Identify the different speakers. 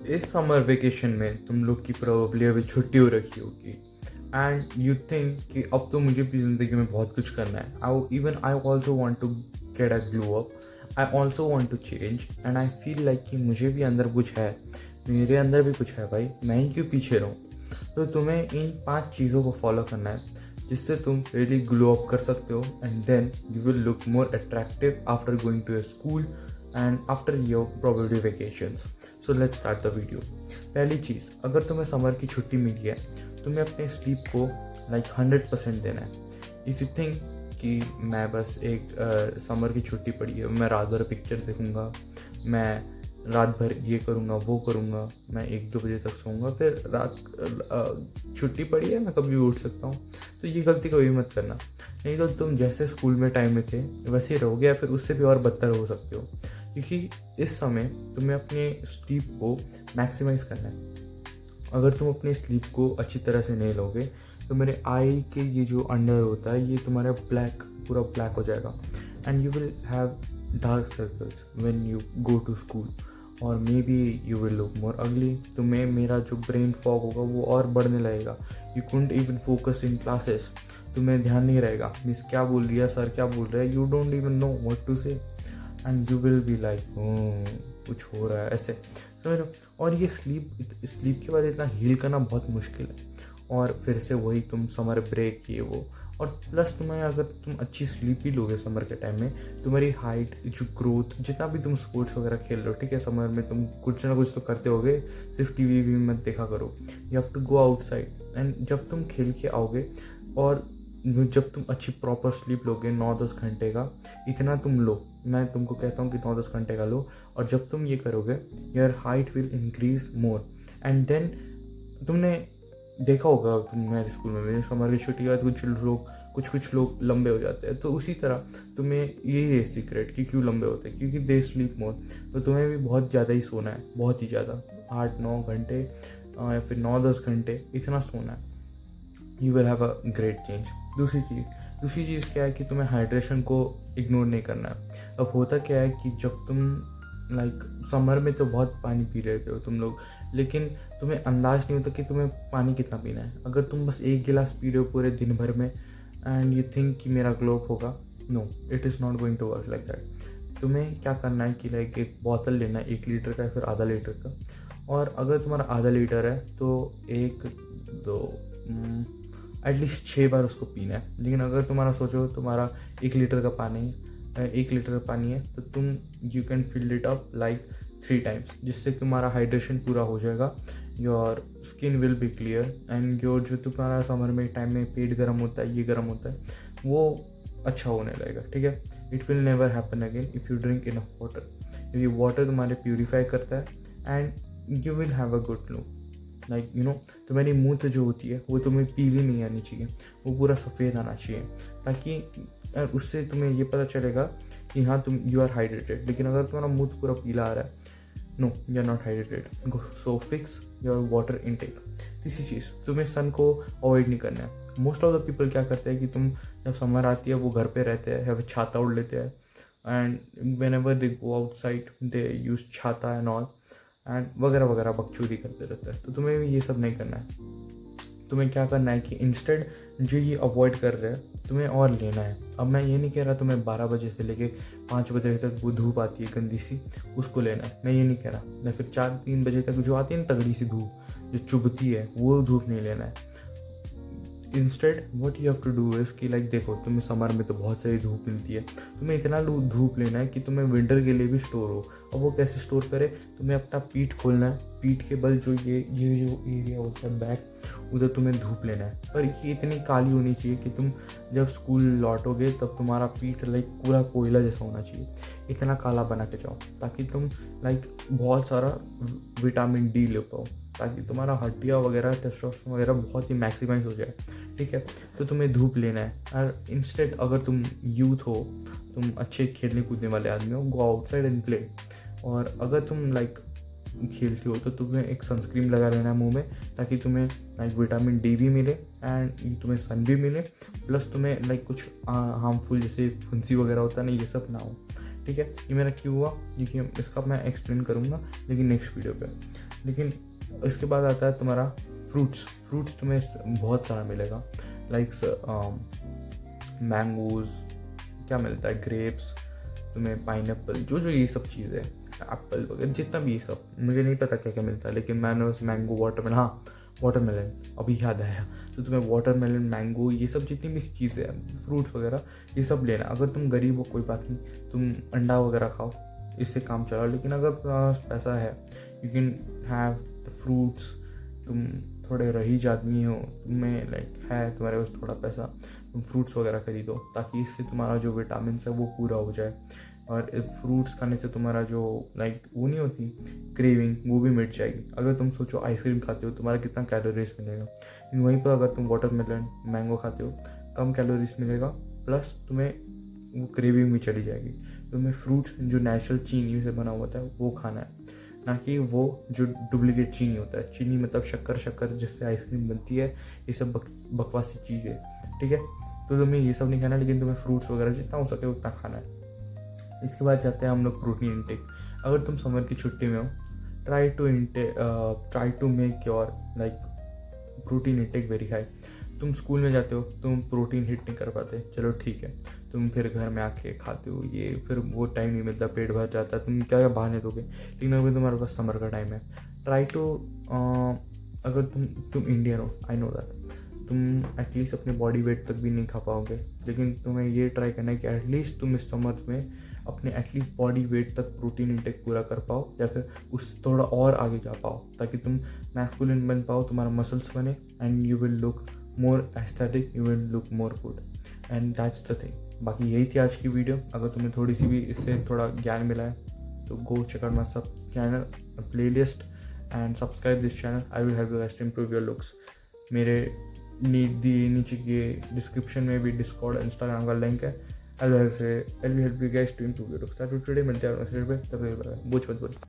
Speaker 1: इस summer vacation में तुम लोग की प्रोबेबली अभी छुट्टी हो रखी होगी एंड यू थिंक कि अब तो मुझे भी ज़िंदगी में बहुत कुछ करना है। I also want to get a glow up. I also want to change and I feel like कि मुझे भी अंदर कुछ है, मेरे अंदर भी कुछ है भाई, मैं ही क्यों पीछे रहूँ। तो तुम्हें इन 5 चीज़ों को फॉलो करना है जिससे तुम रियली ग्लो अप कर सकते हो and then you will look more attractive after going to your school and after your probably vacations. So let's start the video. पहली चीज़, अगर तुम्हें समर की छुट्टी मिली है, तुम्हें अपने स्लीप को 100% देना है। इफ़ यू थिंक कि मैं बस एक समर की छुट्टी पड़ी है, मैं रात भर पिक्चर देखूँगा, मैं रात भर ये करूँगा वो करूँगा, मैं 1-2 बजे तक सोऊंगा, फिर छुट्टी पड़ी है मैं कभी भी उठ सकता हूँ, तो ये गलती कभी मत करना। नहीं तो तुम जैसे स्कूल में टाइम में थे वैसे ही रहोगे या फिर उससे भी और बदतर हो सकते हो, क्योंकि इस समय तुम्हें अपने स्लीप को मैक्सिमाइज करना है। अगर तुम अपने स्लीप को अच्छी तरह से नहीं लोगे तो मेरे आई के ये जो अंडर होता है ये तुम्हारा पूरा ब्लैक हो जाएगा and you will have dark circles when you go to school और maybe you will look more ugly. तुम्हें मेरा जो ब्रेन फॉग होगा वो और बढ़ने लगेगा। You couldn't even focus in classes. तुम्हें ध्यान नहीं रहेगा मिस क्या बोल रही है, सर क्या बोल रहा है, you don't even know what to say and you will be like कुछ हो रहा है ऐसे, समझ रहे हो। और ये स्लीप के बाद इतना हील करना बहुत मुश्किल है और फिर से वही तुम समर ब्रेक ये वो। और प्लस तुम्हें अगर तुम अच्छी स्लीप भी लोगे समर के टाइम में, तुम्हारी हाइट जो ग्रोथ, जितना भी तुम स्पोर्ट्स वगैरह खेल रहे हो, ठीक है, समर में तुम कुछ ना कुछ तो करते होगे, सिर्फ टीवी भी मत देखा करो। You have to go outside and जब तुम खेल के आओगे और जब तुम अच्छी प्रॉपर स्लीप लोगे 9-10 घंटे का, इतना तुम लो, मैं तुमको कहता हूँ कि 9-10 घंटे का लो, और जब तुम ये करोगे your height will increase more and then तुमने देखा होगा, तुम्हारे स्कूल में मेरे समर की छुट्टी के बाद कुछ लोग लंबे हो जाते हैं, तो उसी तरह तुम्हें यही है सीक्रेट कि क्यों लंबे होते हैं, क्योंकि दे स्लीप मोर। तो तुम्हें भी बहुत ज़्यादा ही सोना है, बहुत ही ज़्यादा, 8-9 घंटे या फिर 9-10 घंटे इतना सोना है। You will have a great change. दूसरी चीज़ क्या है कि तुम्हें हाइड्रेशन को इग्नोर नहीं करना है। अब होता क्या है कि जब तुम समर में तो बहुत पानी पी रहे हो तुम लोग, लेकिन तुम्हें अंदाज नहीं होता कि तुम्हें पानी कितना पीना है। अगर तुम बस 1 गिलास पी रहे हो पूरे दिन भर में एंड यू थिंक कि मेरा ग्लो अप होगा, no, it is not going to work like that. तुम्हें क्या करना है कि एक बोतल लेना है 1 लीटर का या फिर आधा लीटर का, और अगर तुम्हारा आधा लीटर है तो 1-2 एटलीस्ट 6 बार उसको पीना है। लेकिन अगर तुम्हारा सोचो तुम्हारा 1 लीटर का पानी 1 लीटर का पानी है तो तुम you can fill it up 3 times, जिससे तुम्हारा हाइड्रेशन पूरा हो जाएगा, your skin will be clear and your जो तुम्हारा समर में टाइम में पेट गर्म होता है, ये गर्म होता है, वो अच्छा होने लगेगा, ठीक है। It will never happen again if you drink enough water, क्योंकि वाटर तुम्हारे प्यूरीफाई करता है and you will have a good look. तुम्हारी मूंछ जो होती है वो तुम्हें पीली नहीं आनी चाहिए, वो पूरा सफ़ेद आना चाहिए, ताकि उससे तुम्हें ये पता चलेगा कि हाँ तुम यू आर हाइड्रेटेड। लेकिन अगर तुम्हारा मूंछ पूरा पीला आ रहा है, no, you are not hydrated. So fix your water intake. तीसरी चीज़, तुम्हें सन को अवॉइड नहीं करना है। मोस्ट ऑफ द पीपल क्या करते हैं कि तुम जब समर आती है वो घर पे रहते हैं या फिर छाता उड़ लेते हैं and when ever they go outside they use छाता एंड ऑल एंड वगैरह वगैरह बकचोदी करते रहते हैं। तो तुम्हें भी ये सब नहीं करना है। तुम्हें क्या करना है कि इंस्टेड जो ये अवॉइड कर रहे हैं तुम्हें और लेना है। अब मैं ये नहीं कह रहा तुम्हें 12 बजे से लेके 5 बजे तक वो धूप आती है गंदी सी, उसको लेना है, मैं ये नहीं कह रहा। या फिर 4-3 बजे तक जो आती है ना तगड़ी सी धूप जो चुभती है, वो धूप नहीं लेना है। Instead what you have to do is कि देखो, तुम्हें समर में तो बहुत सारी धूप मिलती है, तुम्हें इतना धूप लेना है कि तुम्हें विंटर के लिए भी स्टोर हो। और वो कैसे स्टोर करे, तुम्हें अपना पीठ खोलना है, पीठ के बल जो ये जो एरिया होता है बैक, उधर तुम्हें धूप लेना है। पर ये इतनी काली होनी चाहिए कि तुम जब स्कूल लौटोगे तब तुम्हारा पीठ पूरा कोयला जैसा होना चाहिए। इतना काला बना के जाओ ताकि तुम बहुत सारा विटामिन डी ले पाओ, ताकि तुम्हारा हड्डियाँ वगैरह टेस्टोस्टेरोन वगैरह बहुत ही मैक्सिमाइज हो जाए, ठीक है। तो तुम्हें धूप लेना है। और इंस्टेड अगर तुम यूथ हो, तुम अच्छे खेलने कूदने वाले आदमी हो, गो आउटसाइड एंड प्ले। और अगर तुम खेलते हो तो तुम्हें एक सनस्क्रीन लगा लेना है मुंह में, ताकि तुम्हें विटामिन डी भी मिले एंड तुम्हें सन भी मिले, प्लस तुम्हें कुछ हार्मफुल जैसे फुंसी वगैरह होता है ना, ये सब ना हो, ठीक है। ये मेरा क्यों हुआ, देखिए इसका मैं एक्सप्लेन करूँगा लेकिन नेक्स्ट वीडियो पे। लेकिन इसके बाद आता है तुम्हारा फ्रूट्स तुम्हें बहुत सारा मिलेगा, लाइक मैंगोज, क्या मिलता है, ग्रेप्स, तुम्हें पाइनएप्पल, जो ये सब चीज़ें, एप्पल वगैरह, जितना भी ये सब, मुझे नहीं पता क्या क्या मिलता है, लेकिन मैंने उस मैंगो, वाटरमेलन, हाँ वाटरमेलन अभी याद आया, तो तुम्हें वाटरमेलन, मैंगो, ये सब जितनी भी चीज़ें हैं, फ्रूट्स वगैरह, ये सब लेना। अगर तुम गरीब हो कोई बात नहीं, तुम अंडा वगैरह खाओ, इससे काम चलाओ। लेकिन अगर पैसा है, you can have the fruits. तुम थोड़े रईस आदमी हो, तुम्हें लाइक है तुम्हारे पास थोड़ा पैसा, तुम फ्रूट्स वगैरह खरीदो, ताकि इससे तुम्हारा जो विटामिन है वो पूरा हो जाए। और फ्रूट्स खाने से तुम्हारा जो लाइक वो नहीं होती क्रेविंग, वो भी मिट जाएगी। अगर तुम सोचो आइसक्रीम खाते हो, तुम्हारा कितना कैलोरीज मिलेगा, लेकिन वहीं पर अगर तुम वाटरमेलन, मैंगो खाते हो, कम कैलोरीज मिलेगा, प्लस तुम्हें वो क्रेविंग भी चली जाएगी। तुम्हें फ्रूट्स जो नेचुरल चीनी से बना होता है वो खाना है, ना कि वो जो डुप्लीकेट चीनी होता है। चीनी मतलब शक्कर जिससे आइसक्रीम बनती है, ये सब बकवासी चीज़ है, ठीक है। तो तुम्हें ये सब नहीं खाना, लेकिन तुम्हें फ्रूट्स वगैरह जितना हो सके उतना खाना है। इसके बाद जाते हैं हम लोग प्रोटीन इंटेक। अगर तुम समर की छुट्टी में हो, try to make your like protein intake very high. तुम स्कूल में जाते हो, तुम प्रोटीन हिट नहीं कर पाते, चलो ठीक है, तुम फिर घर में आके खाते हो, ये फिर वो टाइम नहीं मिलता, पेट भर जाता है, तुम क्या बहाने दोगे। लेकिन अगर तुम्हारे पास समर का टाइम है, ट्राई टू, अगर तुम इंडियन हो, आई नो दैट, तुम एटलीस्ट अपने बॉडी वेट तक भी नहीं खा पाओगे, लेकिन तुम्हें ये ट्राई करना है कि एटलीस्ट तुम इस समर में अपने एटलीस्ट बॉडी वेट तक प्रोटीन इंटेक पूरा कर पाओ, या फिर उस थोड़ा और आगे जा पाओ, ताकि तुम मैस्कुलिन बन पाओ, तुम्हारा मसल्स बने, and you will look more aesthetic, you will look more good, and that's the thing. बाकी यही थी आज की वीडियो। अगर तुम्हें थोड़ी सी भी इससे थोड़ा ज्ञान मिला है, तो go check out my sub channel playlist and subscribe this channel. I will help you guys to improve your looks. मेरे नीचे के डिस्क्रिप्शन में भी डिस्कॉर्ड, इंस्टाग्राम का लिंक है। I will help you guys to improve your looks. Today मिलते हैं, तब तक बुझ मत बोल।